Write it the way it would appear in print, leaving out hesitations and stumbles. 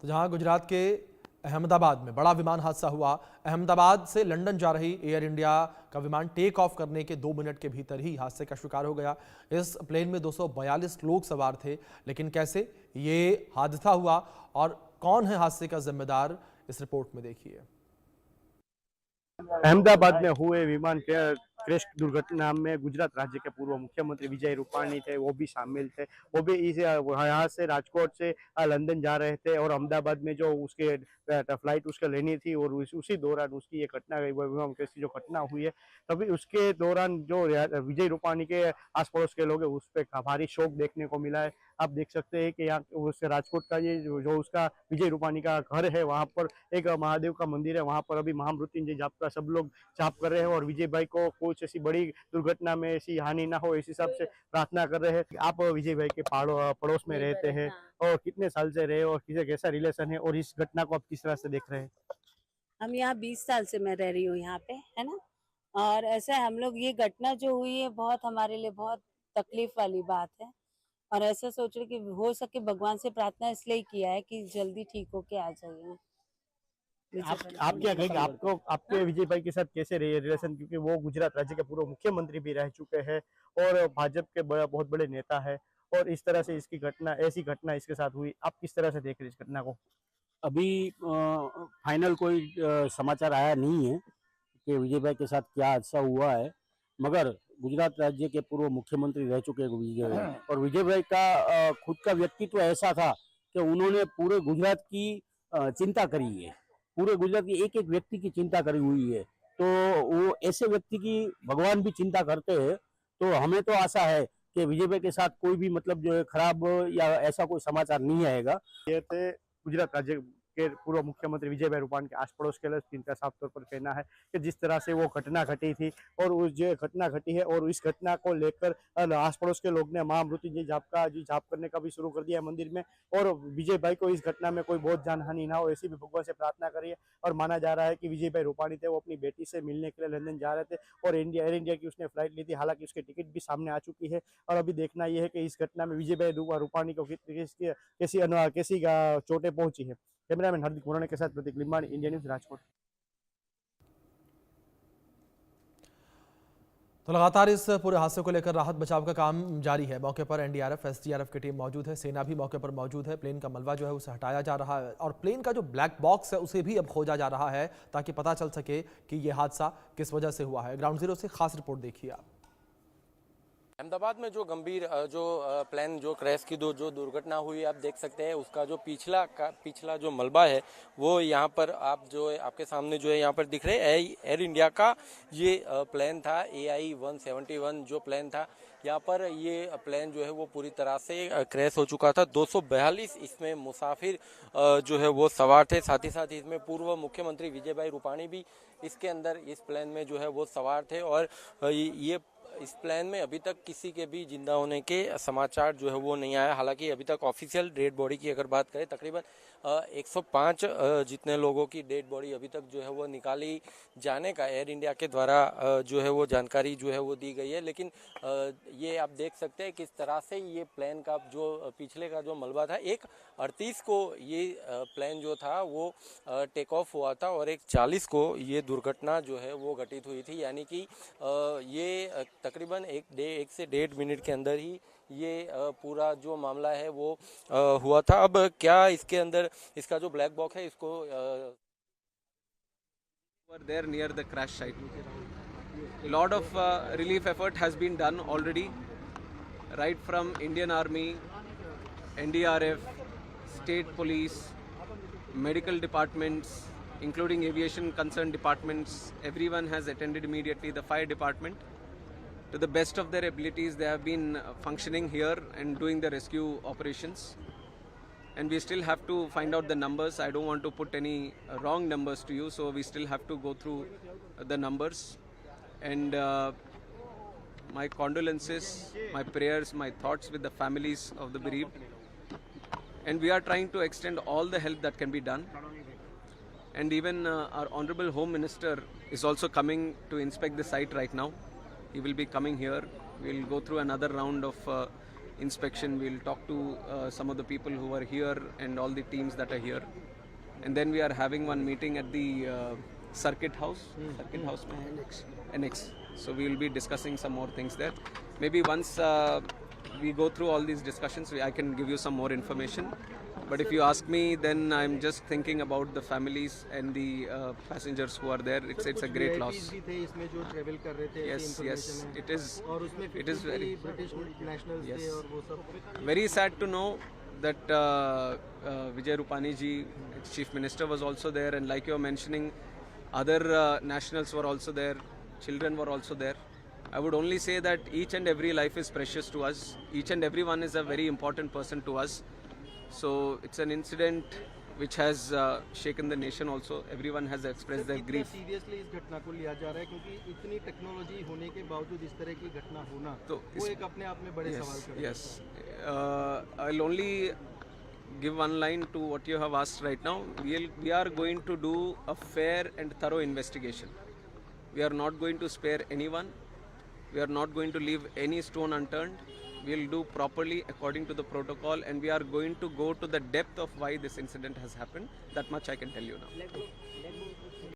तो जहां गुजरात के अहमदाबाद में बड़ा विमान हादसा हुआ। अहमदाबाद से लंदन जा रही एयर इंडिया का विमान टेक ऑफ करने के 2 मिनट के भीतर ही हादसे का शिकार हो गया। इस प्लेन में 242 लोग सवार थे, लेकिन कैसे ये हादसा हुआ और कौन है हादसे का जिम्मेदार, इस रिपोर्ट में देखिए। अहमदाबाद में हुए विमान क्रैश दुर्घटना में गुजरात राज्य के पूर्व मुख्यमंत्री विजय रूपाणी थे, वो भी शामिल थे। वो भी यहाँ से राजकोट से लंदन जा रहे थे और अहमदाबाद में जो उसके फ्लाइट उसके लेनी थी और उसी दौरान उसकी ये घटना विमान क्रैश की जो घटना हुई है, तभी उसके दौरान जो विजय रूपाणी के आस पड़ोस के लोग हैं उस पर भारी शोक देखने को मिला है। आप देख सकते हैं कि यहाँ उस राजकोट का ये जो उसका विजय रूपाणी का घर है, वहाँ पर एक महादेव का मंदिर है, वहाँ पर अभी महामृत्युंजय जाप का सब लोग जाप कर रहे हैं और विजय भाई को कुछ ऐसी बड़ी दुर्घटना में ऐसी हानि ना हो, इस हिसाब से प्रार्थना कर रहे हैं। आप विजय भाई के पड़ोस में रहते हैं और कितने साल से रहे और किसी कैसा रिलेशन है और इस घटना को आप किस तरह से देख रहे हैं? हम यहाँ 20 साल से मैं रह रही हूँ यहाँ पे, है ना। और ऐसे हम लोग ये घटना जो हुई है बहुत हमारे लिए बहुत तकलीफ वाली बात है और ऐसा सोच रहे कि हो सके भगवान से प्रार्थना इसलिए किया है कि जल्दी ठीक होके आ जाइए। आप क्या कहेंगे, आपको आपके विजय भाई के साथ कैसे रही रिलेशन, क्योंकि वो गुजरात राज्य के पूर्व मुख्यमंत्री भी रह चुके हैं और भाजपा के बहुत बड़े नेता है और इस तरह से इसकी घटना ऐसी घटना इसके साथ हुई, आप किस तरह से देख रहे हैं इस घटना को? अभी फाइनल कोई समाचार आया नहीं है कि विजय भाई के साथ क्या हादसा हुआ है, मगर गुजरात राज्य के पूर्व मुख्यमंत्री रह चुके हैं विजय भाई, और विजय भाई का खुद का व्यक्तित्व ऐसा था कि उन्होंने पूरे गुजरात की चिंता करी है, पूरे गुजरात की एक एक व्यक्ति की चिंता करी हुई है। तो वो ऐसे व्यक्ति की भगवान भी चिंता करते हैं। तो हमें तो आशा है कि विजय भाई के साथ कोई भी मतलब जो है खराब या ऐसा कोई समाचार नहीं आएगा। ये थे गुजरात राज्य के पूर्व मुख्यमंत्री विजय भाई रूपाणी के आस पड़ोस के लोग, जिनका साफ तौर पर कहना है कि जिस तरह से वो घटना घटी थी और उस जो घटना घटी है और इस घटना को लेकर आस पड़ोस के लोग ने महामृत्युंजय जाप करने का भी शुरू कर दिया है मंदिर में और विजय भाई को इस घटना में कोई बहुत जानहानि ना हो ऐसी भी भगवान से प्रार्थना करी है। और माना जा रहा है कि विजय भाई रूपाणी थे, वो अपनी बेटी से मिलने के लिए लंदन जा रहे थे और एयर इंडिया की उसने फ्लाइट ली थी, हालांकि उसकी टिकट भी सामने आ चुकी है और अभी देखना यह है कि इस घटना में विजय भाई रूपाणी को कैसी चोटें पहुंची है। कैमरामैन हार्दिक मुराने के साथ प्रतीक लिम्बाणी, इंडिया न्यूज, राजकोट। तो लगातार इस पूरे हादसे को लेकर राहत बचाव का काम जारी है। मौके पर एनडीआरएफ, एसडीआरएफ की टीम मौजूद है, सेना भी मौके पर मौजूद है। प्लेन का मलबा जो है उसे हटाया जा रहा है और प्लेन का जो ब्लैक बॉक्स है उसे भी अब खोजा जा रहा है ताकि पता चल सके कि यह हादसा किस वजह से हुआ है। ग्राउंड जीरो से खास रिपोर्ट देखिए आप। अहमदाबाद में जो गंभीर प्लेन जो क्रैश की जो दुर्घटना हुई, आप देख सकते हैं उसका जो पिछला जो मलबा है वो यहाँ पर आप जो है आपके सामने जो है यहाँ पर दिख रहे हैं। एयर इंडिया का ये प्लेन था, AI-171 जो प्लेन था, यहाँ पर ये प्लेन जो है वो पूरी तरह से क्रैश हो चुका था। 242 इसमें मुसाफिर जो है वो सवार थे, साथ ही साथ इसमें पूर्व मुख्यमंत्री विजय भाई रूपाणी भी इसके अंदर इस प्लेन में जो है वो सवार थे और ये इस प्लेन में अभी तक किसी के भी जिंदा होने के समाचार जो है वो नहीं आया। हालांकि अभी तक ऑफिशियल डेड बॉडी की अगर बात करें, तकरीबन 105 जितने लोगों की डेड बॉडी अभी तक जो है वो निकाली जाने का एयर इंडिया के द्वारा जो है वो जानकारी जो है वो दी गई है। लेकिन ये आप देख सकते हैं किस तरह से ये प्लेन का जो पिछले का जो मलबा था, 1:38 को ये प्लेन जो था वो टेक ऑफ हुआ था और 1:40 को ये दुर्घटना जो है वो घटित हुई थी। यानी कि ये तकरीबन 1 से 1.5 मिनट के अंदर ही ये पूरा जो मामला है वो हुआ था। अब क्या इसके अंदर इसका जो ब्लैक बॉक्स है इसको were there near the crash site. A lot of relief effort has been done already, right from Indian Army, NDRF, state police, medical departments, including aviation concerned departments. Everyone has attended immediately. The fire department, to the best of their abilities, they have been functioning here and doing the rescue operations. And we still have to find out the numbers. I don't want to put any wrong numbers to you, so we still have to go through the numbers. And my condolences, my prayers, my thoughts with the families of the bereaved. And we are trying to extend all the help that can be done. And even our Honorable Home Minister is also coming to inspect the site right now. He will be coming here. We'll go through another round of inspection. We'll talk to some of the people who are here and all the teams that are here. And then we are having one meeting at the Circuit House. Circuit House, Annex. So we will be discussing some more things there. Maybe once we go through all these discussions, I can give you some more information. But if you ask me, then I'm just thinking about the families and the passengers who are there. It's a great loss. भी थे इसमें जो travel कर रहे थे, Yes, ऐसी yes, information है। it is. और उसमें It is 50 very. British nationals थे Yes. और वो सब Very sad to know that Vijay Rupani ji, Chief Minister, was also there, and like you were mentioning, other nationals were also there, children were also there. I would only say that each and every life is precious to us. Each and everyone is a very important person to us. So it's an incident which has shaken the nation also. Everyone has expressed their grief. Seriously इस घटना को लिया जा रहा है क्योंकि इतनी technology होने के बावजूद इस तरह की घटना होना तो वो एक अपने आप में बड़े सवाल खड़े Yes. I'll only give one line to what you have asked right now. We are going to do a fair and thorough investigation. We are not going to spare anyone. We are not going to leave any stone unturned. We'll do properly according to the protocol, and we are going to go to the depth of why this incident has happened. That much I can tell you now.